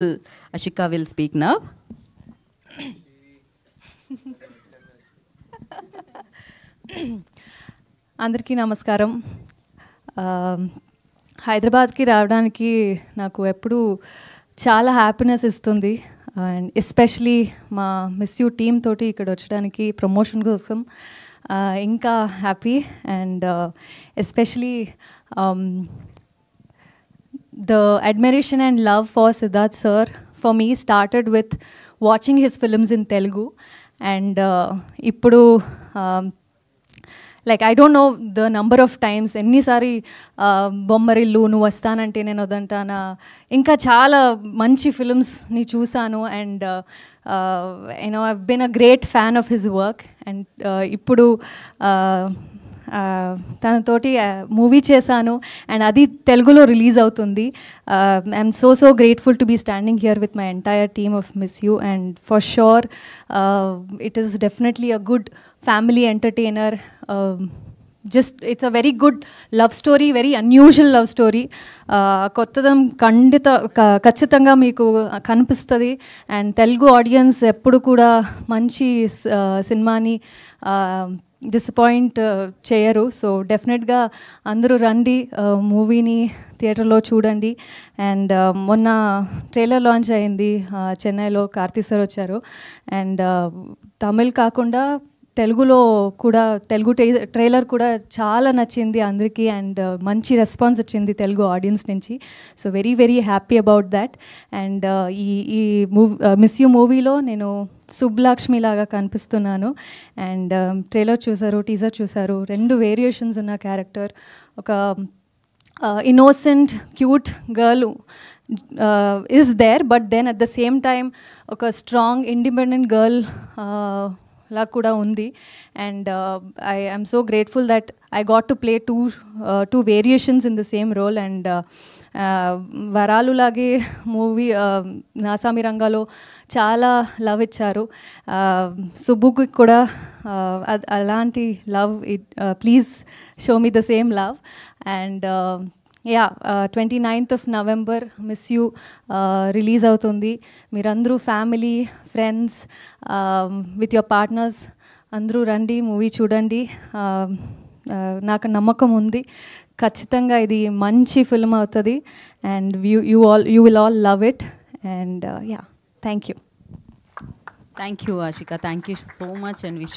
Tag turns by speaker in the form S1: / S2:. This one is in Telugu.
S1: Ashika will speak now.
S2: అందరికీ నమస్కారం. హైదరాబాద్కి రావడానికి నాకు ఎప్పుడూ చాలా హ్యాపీనెస్ ఇస్తుంది. అండ్ ఎస్పెషలీ మా మిస్ యూ టీమ్ తోటి ఇక్కడ వచ్చడానికి ప్రమోషన్ కోసం ఇంకా happy. And especially the admiration and love for Siddharth sir for me started with watching his films in Telugu, and ippudu like I don't know the number of times enni sari bommarillu nu vastanante nenu odantana inka chaala manchi films ni chusanu. And you know, I've been a great fan of his work. And ippudu తనతోటి మూవీ చేశాను అండ్ అది తెలుగులో రిలీజ్ అవుతుంది. I'm so grateful to be standing here with my entire team of Miss You. And for sure it is definitely a good family entertainer. Just it's a very good love story, very unusual love story. కొత్తదం ఖచ్చితంగా మీకు కనిపిస్తుంది. అండ్ తెలుగు ఆడియన్స్ ఎప్పుడు కూడా మంచి సినిమాని డిసప్పాయింట్ చేయరు. సో డెఫినెట్గా అందరూ రండి, మూవీని థియేటర్లో చూడండి. అండ్ మొన్న ట్రైలర్ లాంచ్ అయింది చెన్నైలో, కార్తీ సార్ వచ్చారు. అండ్ తమిళ్ కాకుండా తెలుగులో కూడా తెలుగు ట్రైలర్ కూడా చాలా నచ్చింది అందరికీ. అండ్ మంచి రెస్పాన్స్ వచ్చింది తెలుగు ఆడియన్స్ నుంచి. So very happy about that. And ఈ మూవీ మిస్ యూ మూవీలో నేను సుబ్బలక్ష్మి లాగా కనిపిస్తున్నాను. అండ్ ట్రైలర్ చూసారు, టీజర్ చూసారు, 2 వేరియేషన్స్ ఉన్న క్యారెక్టర్. ఒక innocent cute girl is there, but then at the same time ఒక స్ట్రాంగ్ ఇండిపెండెంట్ గర్ల్ లా కూడా ఉంది. And I I'm so grateful that I got to play two variations in the same role. And వరాలు లాగే మూవీ నాసామి రంగాలో చాలా లవ్ ఇచ్చారు. సుబ్బుకి కూడా అలాంటి love, please show me the same love. And yeah 29th of November miss you release అవుతుంది. మీరందరూ family, friends, with your partners అందరూ రండి, మూవీ చూడండి. నాకు నమ్మకం ఉంది ఖచ్చితంగా ఇది మంచి ఫిల్మ్ అవుతుంది. And you will all love it. And yeah, thank you.
S1: Thank you, Ashika. Thank you so much, and wish you